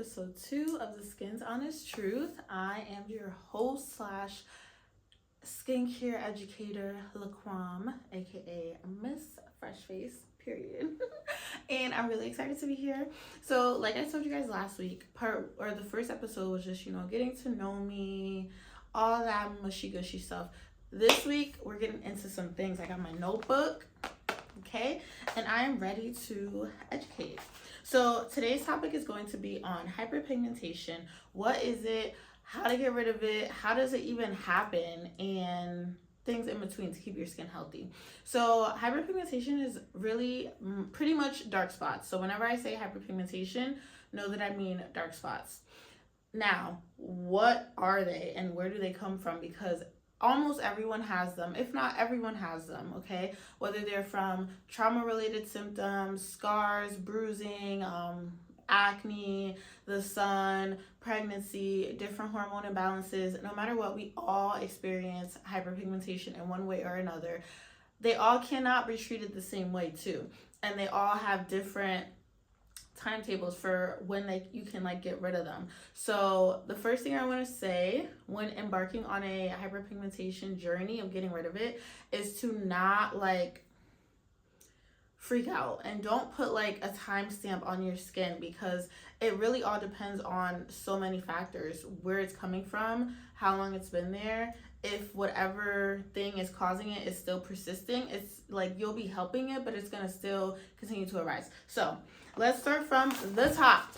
episode 2 of The Skin's Honest Truth. I am your host slash skincare educator, Laquam, aka Miss FreshFace, period. And I'm really excited to be here. So, like I told you guys last week, the first episode was just, getting to know me, all that mushy gushy stuff. This week, we're getting into some things. I got my notebook, okay? And I am ready to educate. So today's topic is going to be on hyperpigmentation. What is it? How to get rid of it? How does it even happen? And things in between to keep your skin healthy. So hyperpigmentation is really pretty much dark spots. So whenever I say hyperpigmentation, know that I mean dark spots. Now, what are they and where do they come from? Because almost everyone has them, if not everyone has them, okay? Whether they're from trauma-related symptoms, scars, bruising, acne, the sun, pregnancy, different hormone imbalances, no matter what, we all experience hyperpigmentation in one way or another. They all cannot be treated the same way too. And they all have different timetables for when you can get rid of them. So the first thing I want to say when embarking on a hyperpigmentation journey of getting rid of it is to not freak out, and don't put a timestamp on your skin, because it really all depends on so many factors: where it's coming from, how long it's been there, if whatever thing is causing it is still persisting. It's you'll be helping it, but it's going to still continue to arise. So let's start from the top.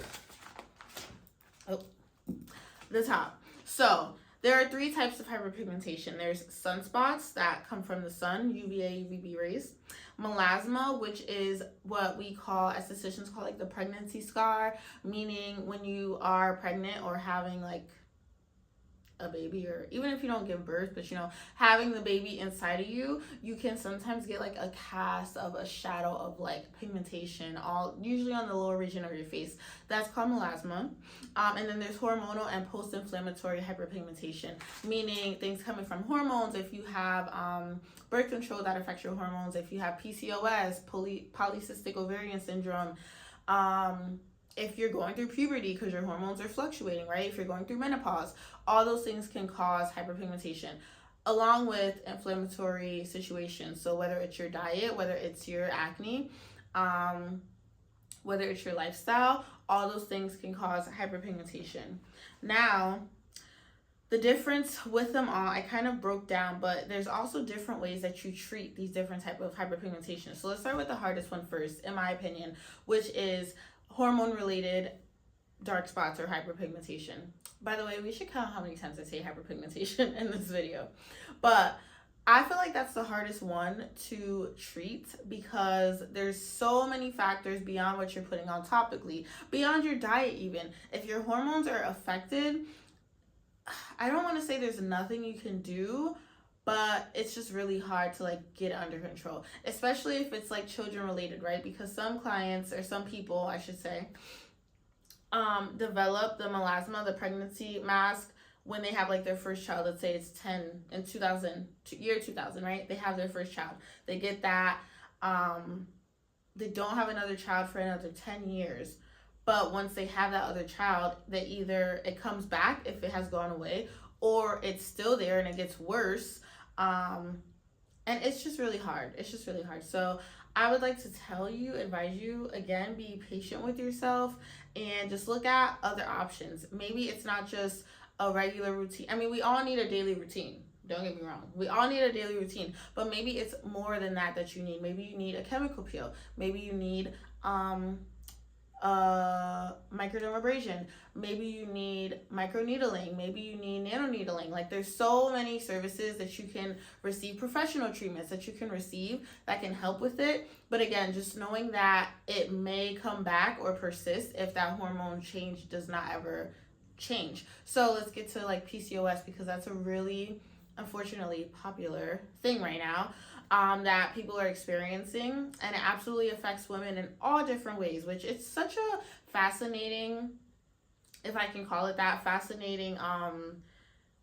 So there are 3 types of hyperpigmentation. There's sunspots that come from the sun, UVA, UVB rays. Melasma, which is what we call, estheticians call the pregnancy scar, meaning when you are pregnant or having a baby, or even if you don't give birth, but having the baby inside of you, you can sometimes get a cast of a shadow of pigmentation, usually on the lower region of your face. That's called melasma. And then there's hormonal and post-inflammatory hyperpigmentation, meaning things coming from hormones. If you have birth control, that affects your hormones. If you have PCOS, polycystic ovarian syndrome, if you're going through puberty because your hormones are fluctuating, right? If you're going through menopause, all those things can cause hyperpigmentation, along with inflammatory situations. So whether it's your diet, whether it's your acne, whether it's your lifestyle, all those things can cause hyperpigmentation. Now, the difference with them all, I kind of broke down, but there's also different ways that you treat these different types of hyperpigmentation. So let's start with the hardest one first, in my opinion, which is hormone-related dark spots or hyperpigmentation. By the way, we should count how many times I say hyperpigmentation in this video. But I feel that's the hardest one to treat, because there's so many factors beyond what you're putting on topically, beyond your diet even. If your hormones are affected, I don't want to say there's nothing you can do, but it's just really hard to get it under control, especially if it's children related, right? Because some clients, or some people I should say, develop the melasma, the pregnancy mask, when they have their first child. Let's say it's 10 in 2000, year 2000, right? They have their first child, they get that, they don't have another child for another 10 years. But once they have that other child, they either it comes back if it has gone away, or it's still there and it gets worse. And it's just really hard. So I would like to advise you, again, be patient with yourself and just look at other options. Maybe it's not just a regular routine. I mean, we all need a daily routine. Don't get me wrong. We all need a daily routine, but maybe it's more than that you need. Maybe you need a chemical peel. Maybe you need, microdermabrasion. Maybe you need microneedling. Maybe you need nanoneedling. There's so many services that you can receive, professional treatments that you can receive that can help with it. But again, just knowing that it may come back or persist if that hormone change does not ever change. So let's get to PCOS, because that's a really, unfortunately, popular thing right now. That people are experiencing, and it absolutely affects women in all different ways, which it's such a fascinating, if I can call it that, fascinating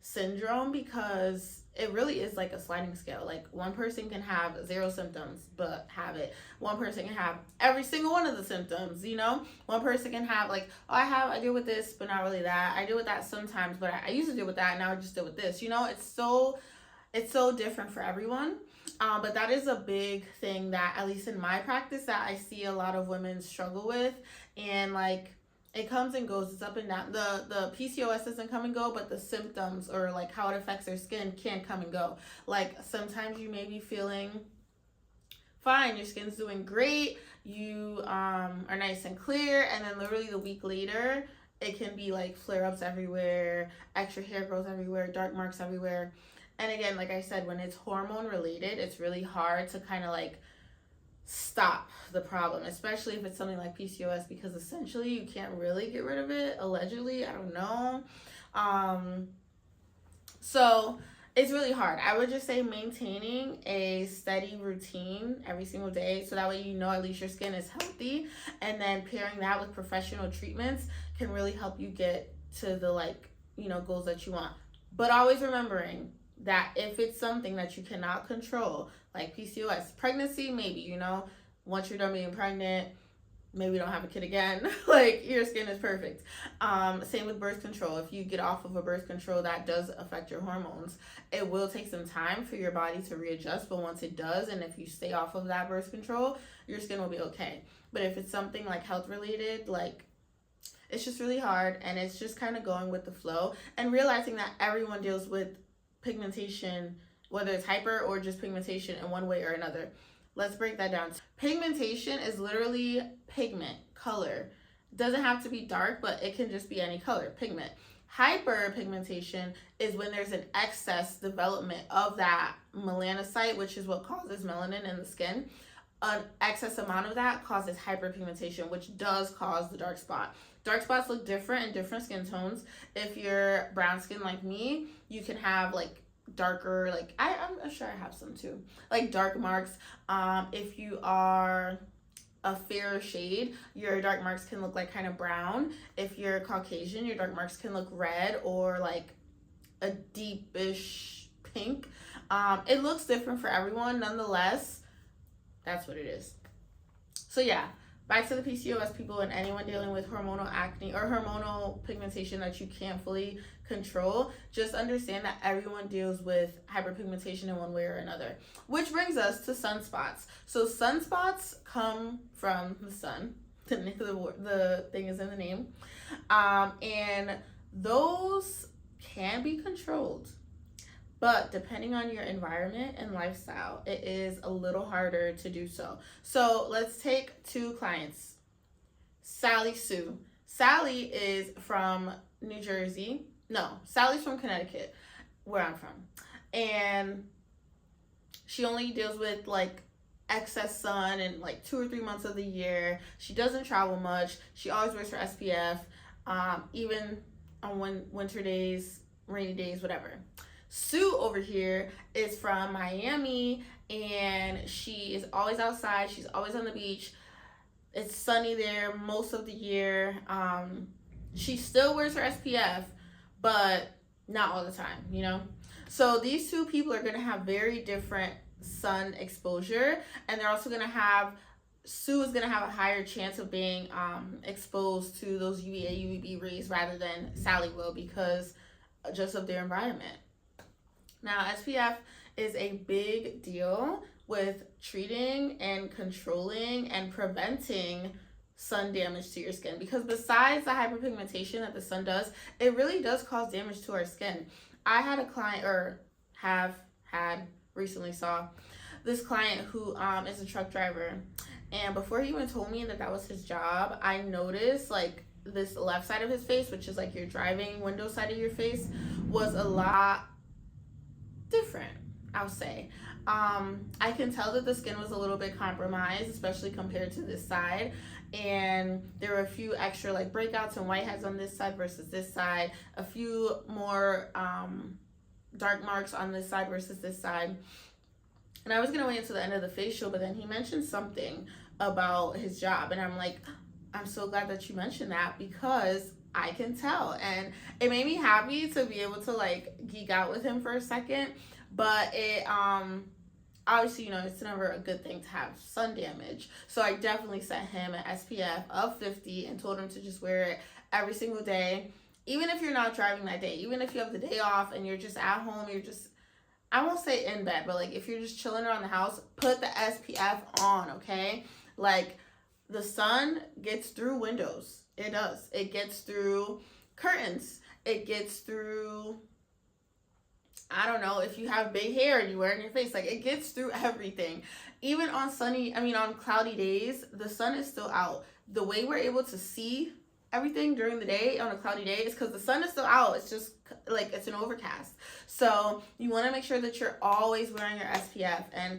syndrome, because it really is like a sliding scale. Like one person can have 0 symptoms but have it. One person can have every single one of the symptoms, you know? One person can have like, oh, I deal with this but not really that. I deal with that sometimes, but I used to deal with that, and now I just deal with this. You know, it's so different for everyone. But that is a big thing that, at least in my practice, that I see a lot of women struggle with. And like, it comes and goes, it's up and down. The PCOS doesn't come and go, but the symptoms, or like how it affects their skin, can come and go. Like sometimes you may be feeling fine, your skin's doing great, you are nice and clear, and then literally the week later it can be like flare-ups everywhere, extra hair growth everywhere, dark marks everywhere. And again, like I said, when it's hormone related, it's really hard to kind of like stop the problem, especially if it's something like PCOS, because essentially you can't really get rid of it, allegedly. I don't know. So it's really hard. I would just say maintaining a steady routine every single day, so that way you know at least your skin is healthy, and then pairing that with professional treatments can really help you get to the like, you know, goals that you want. But always remembering that if it's something that you cannot control, like PCOS, pregnancy, maybe, you know, once you're done being pregnant, maybe don't have a kid again, like your skin is perfect. Same with birth control. If you get off of a birth control, that does affect your hormones. It will take some time for your body to readjust, but once it does, and if you stay off of that birth control, your skin will be okay. But if it's something like health related, like, it's just really hard, and it's just kind of going with the flow and realizing that everyone deals with pigmentation, whether it's hyper or just pigmentation in one way or another. Let's break that down. Pigmentation is literally pigment, color. Doesn't have to be dark, but it can just be any color, pigment. Hyperpigmentation is when there's an excess development of that melanocyte, which is what causes melanin in the skin. An excess amount of that causes hyperpigmentation, which does cause the dark spot. Dark spots look different in different skin tones. If you're brown skin like me, you can have like darker, like I'm sure I have some too, like dark marks. If you are a fairer shade, your dark marks can look like kind of brown. If you're Caucasian, your dark marks can look red or like a deepish pink. It looks different for everyone. Nonetheless, that's what it is. So yeah, back to the PCOS people and anyone dealing with hormonal acne or hormonal pigmentation that you can't fully control. Just understand that everyone deals with hyperpigmentation in one way or another. Which brings us to sunspots. So sunspots come from the sun. The thing is in the name. And those can be controlled. But depending on your environment and lifestyle, it is a little harder to do so. So let's take 2 clients. Sally Sue. Sally is from New Jersey. No, Sally's from Connecticut, where I'm from. And she only deals with like excess sun in like 2 or 3 months of the year. She doesn't travel much. She always wears her SPF, even on winter days, rainy days, whatever. Sue over here is from Miami, and she is always outside. She's always on the beach. It's sunny there most of the year. She still wears her SPF, but not all the time, you know? So these 2 people are going to have very different sun exposure, and they're also going to have, Sue is going to have a higher chance of being exposed to those UVA, UVB rays rather than Sally will, because just of their environment. Now, SPF is a big deal with treating and controlling and preventing sun damage to your skin, because besides the hyperpigmentation that the sun does, it really does cause damage to our skin. I had a client, or recently saw this client who is a truck driver, and before he even told me that that was his job, I noticed like this left side of his face, which is like your driving window side of your face, was a lot different, I'll say. I can tell that the skin was a little bit compromised, especially compared to this side, and there were a few extra like breakouts and whiteheads on this side versus this side, a few more dark marks on this side versus this side. And I was gonna wait until the end of the facial, but then he mentioned something about his job, and I'm like, I'm so glad that you mentioned that, because I can tell, and it made me happy to be able to like geek out with him for a second. but it obviously, you know, it's never a good thing to have sun damage. So I definitely set him an SPF of 50 and told him to just wear it every single day. Even if you're not driving that day, even if you have the day off and you're just at home, you're just, I won't say in bed, but like if you're just chilling around the house, put the SPF on, okay? Like the sun gets through windows. It does. It gets through curtains. It gets through, I don't know, if you have big hair and you wear it in your face, like it gets through everything. Even on on cloudy days, the sun is still out. The way we're able to see everything during the day on a cloudy day is because the sun is still out. It's just like it's an overcast. So you want to make sure that you're always wearing your SPF. And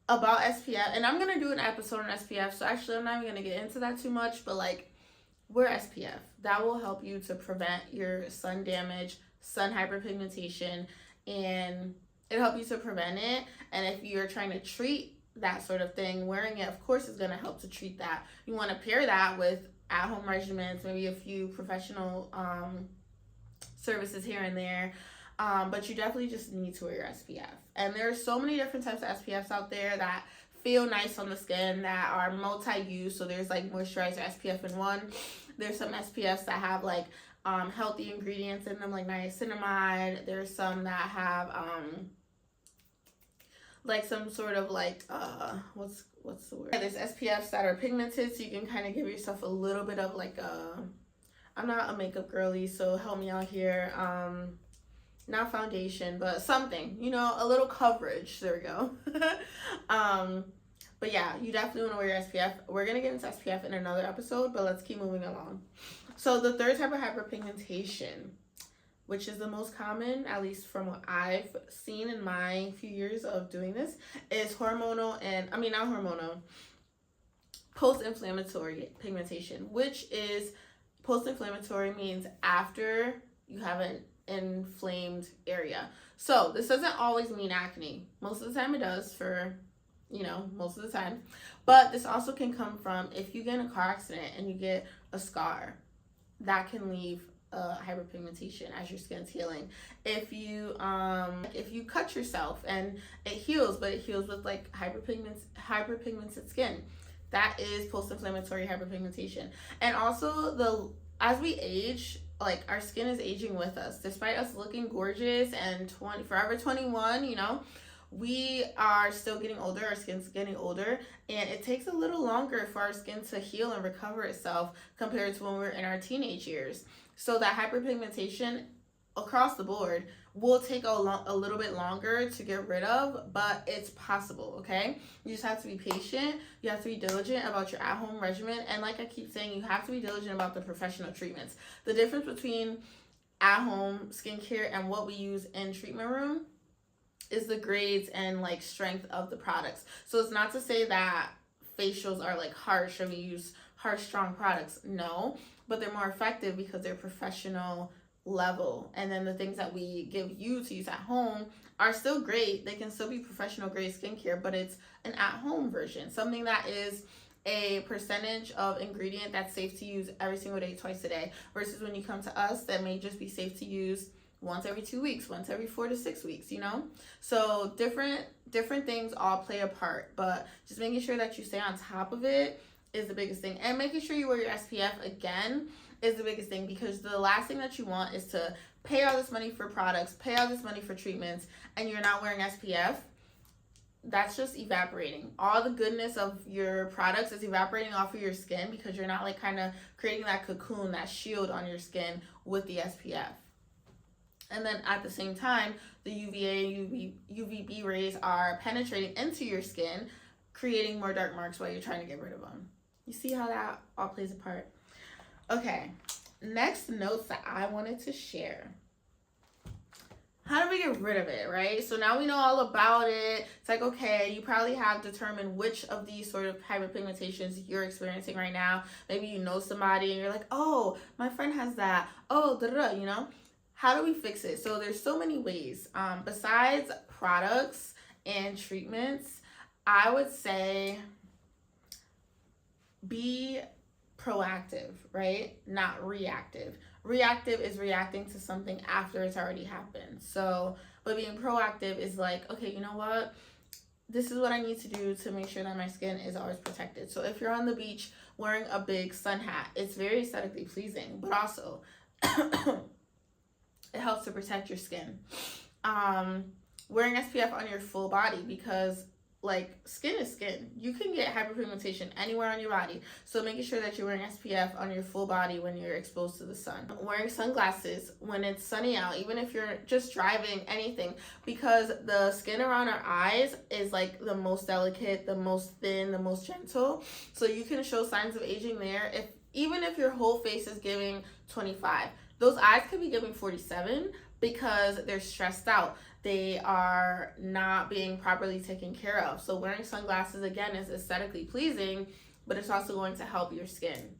about SPF, and I'm going to do an episode on SPF, so actually I'm not even going to get into that too much, but like wear SPF. That will help you to prevent your sun damage, sun hyperpigmentation, and it'll help you to prevent it. And if you're trying to treat that sort of thing, wearing it of course is going to help to treat that. You want to pair that with at-home regimens, maybe a few professional services here and there, but you definitely just need to wear your SPF. And there are so many different types of SPFs out there that feel nice on the skin, that are multi-use. So there's like moisturizer SPF in one. There's some SPFs that have like healthy ingredients in them, like niacinamide. There's some that have like some sort of like what's the word? There's SPFs that are pigmented, so you can kind of give yourself a little bit of like I'm not a makeup girly, so help me out here. Not foundation, but something, you know, a little coverage. There we go. But yeah, you definitely want to wear your SPF. We're gonna get into SPF in another episode, but let's keep moving along. So the third type of hyperpigmentation, which is the most common, at least from what I've seen in my few years of doing this, is post-inflammatory pigmentation, which is, post-inflammatory means after you have an inflamed area. So this doesn't always mean acne. Most of the time it does, for, you know, most of the time. But this also can come from if you get in a car accident and you get a scar, that can leave hyperpigmentation as your skin's healing. If you cut yourself and it heals, but it heals with like hyperpigmented skin, that is post-inflammatory hyperpigmentation. And also as we age, like our skin is aging with us. Despite us looking gorgeous and forever 21, you know, we are still getting older. Our skin's getting older, and it takes a little longer for our skin to heal and recover itself compared to when we were in our teenage years. So that hyperpigmentation across the board will take a little bit longer to get rid of, but it's possible, okay? You just have to be patient. You have to be diligent about your at-home regimen. And like I keep saying, you have to be diligent about the professional treatments. The difference between at-home skincare and what we use in treatment room is the grades and like strength of the products. So it's not to say that facials are like harsh and we use harsh, strong products. No, but they're more effective because they're professional level. And then the things that we give you to use at home are still great. They can still be professional grade skincare, but it's an at-home version, something that is a percentage of ingredient that's safe to use every single day, twice a day, versus when you come to us, that may just be safe to use once every 2 weeks, once every 4 to 6 weeks, you know? So different things all play a part, but just making sure that you stay on top of it is the biggest thing. And making sure you wear your SPF again is the biggest thing, because the last thing that you want is to pay all this money for products, pay all this money for treatments, and you're not wearing SPF. That's just evaporating. All the goodness of your products is evaporating off of your skin because you're not like kind of creating that cocoon, that shield on your skin with the SPF. And then at the same time, the UVA and UVB rays are penetrating into your skin, creating more dark marks while you're trying to get rid of them. You see how that all plays a part? Okay, next notes that I wanted to share. How do we get rid of it, right? So now we know all about it. It's like, okay, you probably have determined which of these sort of hyperpigmentations you're experiencing right now. Maybe you know somebody and you're like, oh, my friend has that. Oh, you know? How do we fix it? So there's so many ways. Besides products and treatments, I would say be proactive, right? Not reactive. Reactive is reacting to something after it's already happened. So But being proactive is like, okay, you know what? This is what I need to do to make sure that my skin is always protected. So if you're on the beach wearing a big sun hat, it's very aesthetically pleasing, but also it helps to protect your skin. Wearing SPF on your full body, because like skin is skin. You can get hyperpigmentation anywhere on your body. So making sure that you're wearing SPF on your full body when you're exposed to the sun. Wearing sunglasses when it's sunny out, even if you're just driving, anything, because the skin around our eyes is like the most delicate, the most thin, the most gentle. So you can show signs of aging there. Even if your whole face is giving 25, those eyes could be giving 47 because they're stressed out. They are not being properly taken care of. So wearing sunglasses, again, is aesthetically pleasing, but it's also going to help your skin.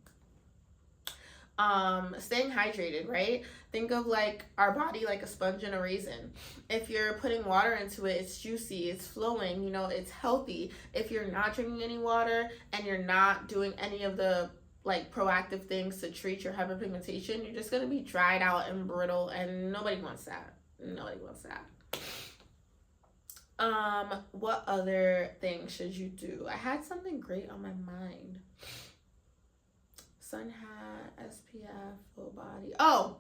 Staying hydrated, right? Think of like our body like a sponge and a raisin. If you're putting water into it, it's juicy, it's flowing, you know, it's healthy. If you're not drinking any water and you're not doing any of the like proactive things to treat your hyperpigmentation, you're just going to be dried out and brittle, and nobody wants that. Nobody wants that. What other things should you do? I had something great on my mind. Sun hat, SPF, full body. Oh,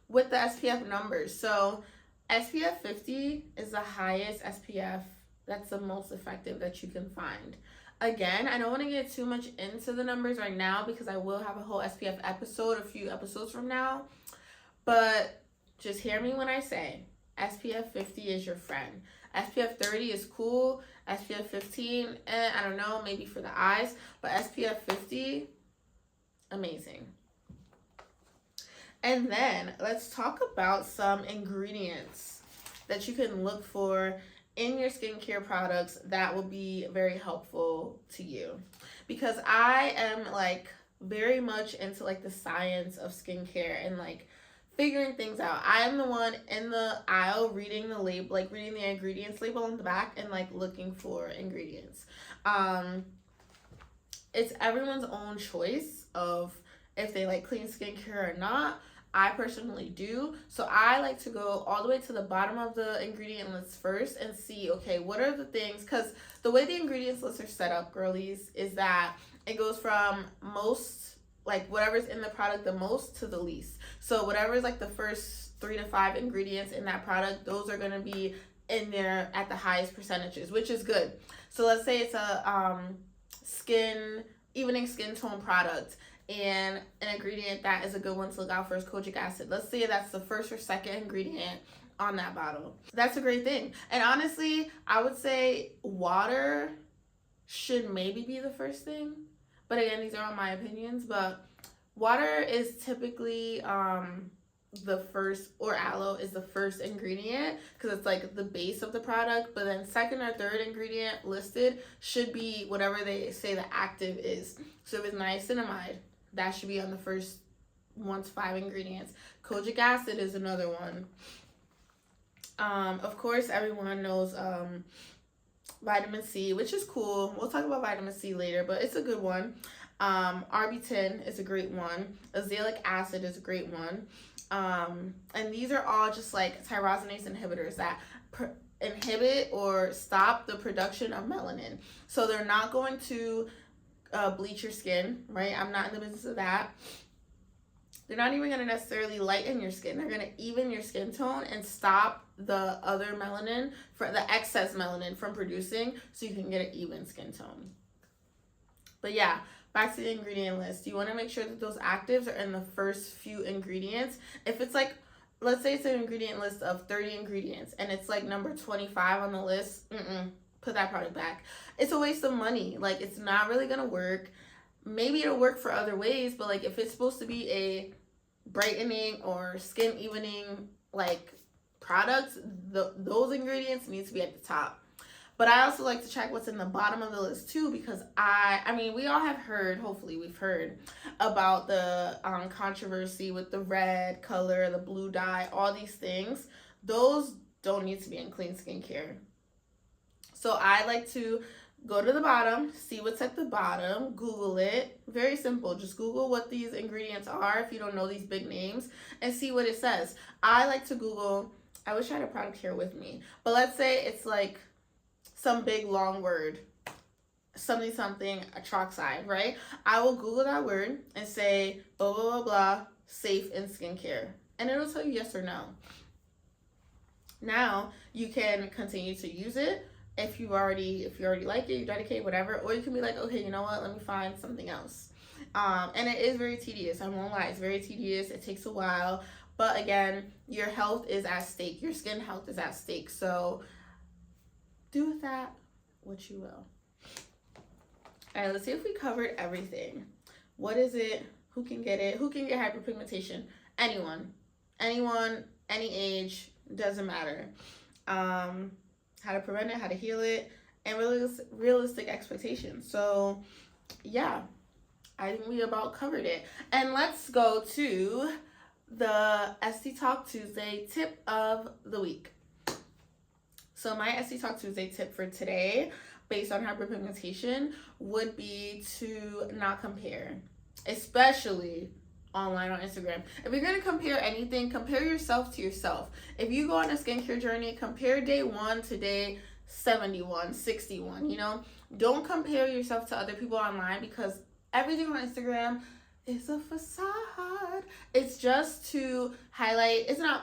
with the SPF numbers. So SPF 50 is the highest SPF. That's the most effective that you can find. Again, I don't want to get too much into the numbers right now because I will have a whole SPF episode a few episodes from now. But just hear me when I say SPF 50 is your friend. SPF 30 is cool. SPF 15, I don't know, maybe for the eyes. But SPF 50, amazing. And then let's talk about some ingredients that you can look for in your skincare products that will be very helpful to you. Because I am like very much into like the science of skincare and like figuring things out. I am the one in the aisle reading the label, like reading the ingredients label on the back and like looking for ingredients. It's everyone's own choice of if they like clean skincare or not. I personally do. So I like to go all the way to the bottom of the ingredient list first and see, okay, what are the things, because the way the ingredients lists are set up, girlies, is that it goes from most, like whatever's in the product the most to the least. So whatever is like the first 3 to 5 ingredients in that product, those are going to be in there at the highest percentages, which is good. So let's say it's a evening skin tone product, and an ingredient that is a good one to look out for is kojic acid. Let's say that's the first or second ingredient on that bottle. That's a great thing. And honestly, I would say water should maybe be the first thing. But again, these are all my opinions. But water is typically the first, or aloe is the first ingredient because it's like the base of the product. But then second or third ingredient listed should be whatever they say the active is. So if it's niacinamide, that should be on the first 1 to 5 ingredients. Kojic acid is another one. Of course, everyone knows vitamin C, which is cool. We'll talk about vitamin C later, but it's a good one. RB10 is a great one. Azelaic acid is a great one. And these are all just like tyrosinase inhibitors that inhibit or stop the production of melanin. So they're not going to bleach your skin, right? I'm not in the business of that. They're not even going to necessarily lighten your skin. They're going to even your skin tone and stop the other melanin, for the excess melanin from producing, so you can get an even skin tone. But yeah, back to the ingredient list. You want to make sure that those actives are in the first few ingredients. If it's like, let's say it's an ingredient list of 30 ingredients and it's like number 25 on the list, put that product back. It's a waste of money. Like, it's not really gonna work. Maybe it'll work for other ways, but like if it's supposed to be a brightening or skin evening like product, those ingredients need to be at the top. But I also like to check what's in the bottom of the list too, because I mean, we all have heard, hopefully we've heard about the controversy with the red color, the blue dye, all these things. Those don't need to be in clean skincare. So I like to go to the bottom, see what's at the bottom, Google it. Very simple. Just Google what these ingredients are if you don't know these big names and see what it says. I like to Google I wish I had a product here with me, but let's say it's like some big long word, something atroxide, right? I will Google that word and say blah blah blah blah safe in skincare, and it'll tell you yes or no. Now you can continue to use it if you already like it, you dedicate, whatever, or you can be like, okay, you know what, let me find something else. And it is very tedious. I won't lie, it's very tedious. It takes a while, but again, your health is at stake. Your skin health is at stake. So do with that what you will. All right, let's see if we covered everything. What is it? Who can get it? Who can get hyperpigmentation? Anyone, any age, doesn't matter. How to prevent it, how to heal it, and realistic expectations. So yeah, I think we about covered it. And let's go to the Esthie Talk Tuesday tip of the week. So my Esthie Talk Tuesday tip for today, based on hyperpigmentation, would be to not compare, especially online on Instagram. If you're going to compare anything, compare yourself to yourself. If you go on a skincare journey, compare day 1 to day 71, 61, you know? Don't compare yourself to other people online, because everything on Instagram is a facade. It's just to highlight, it's not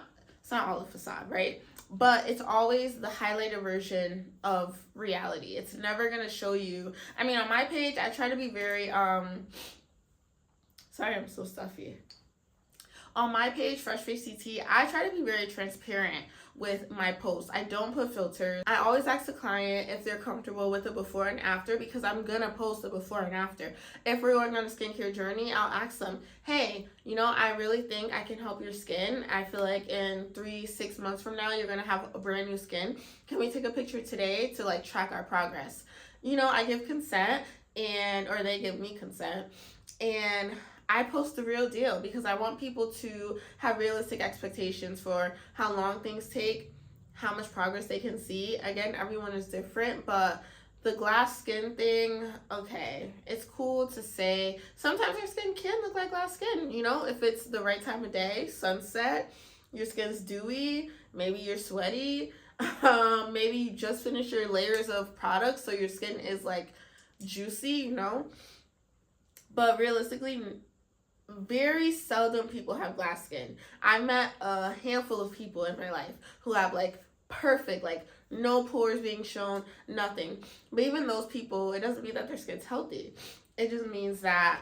all a facade, right? But it's always the highlighted version of reality. It's never going to show you. I mean, on my page, I try to be very, sorry, I'm so stuffy. On my page, FreshFace CT, I try to be very transparent with my posts. I don't put filters. I always ask the client if they're comfortable with the before and after, because I'm gonna post the before and after. If we're going on a skincare journey, I'll ask them, hey, you know, I really think I can help your skin. I feel like in 3-6 months from now, you're gonna have a brand new skin. Can we take a picture today to like track our progress? You know, I give consent, or they give me consent, and I post the real deal, because I want people to have realistic expectations for how long things take, how much progress they can see. Again, everyone is different, but the glass skin thing, okay, it's cool to say. Sometimes your skin can look like glass skin, you know, if it's the right time of day, sunset, your skin's dewy, maybe you're sweaty, maybe you just finished your layers of products, so your skin is like juicy, you know. But realistically, very seldom people have glass skin. I met a handful of people in my life who have like perfect, like no pores being shown, nothing. But even those people, it doesn't mean that their skin's healthy. It just means that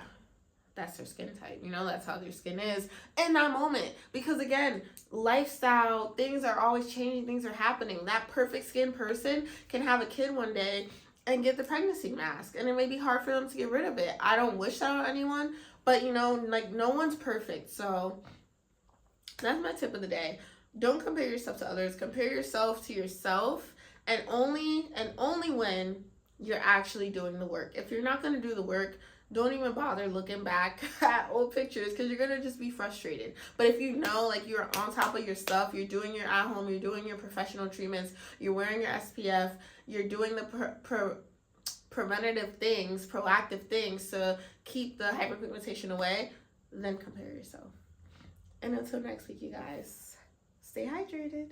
that's their skin type, you know, that's how their skin is in that moment. Because again, lifestyle, things are always changing, things are happening. That perfect skin person can have a kid one day and get the pregnancy mask, and it may be hard for them to get rid of it. I don't wish that on anyone, but you know, like no one's perfect. So that's my tip of the day. Don't compare yourself to others. Compare yourself to yourself, and only when you're actually doing the work. If you're not going to do the work, don't even bother looking back at old pictures, because you're going to just be frustrated. But if you know, like, you're on top of your stuff, you're doing your at home, you're doing your professional treatments, you're wearing your SPF, you're doing the preventative things, proactive things to keep the hyperpigmentation away, then compare yourself. And until next week, you guys, stay hydrated.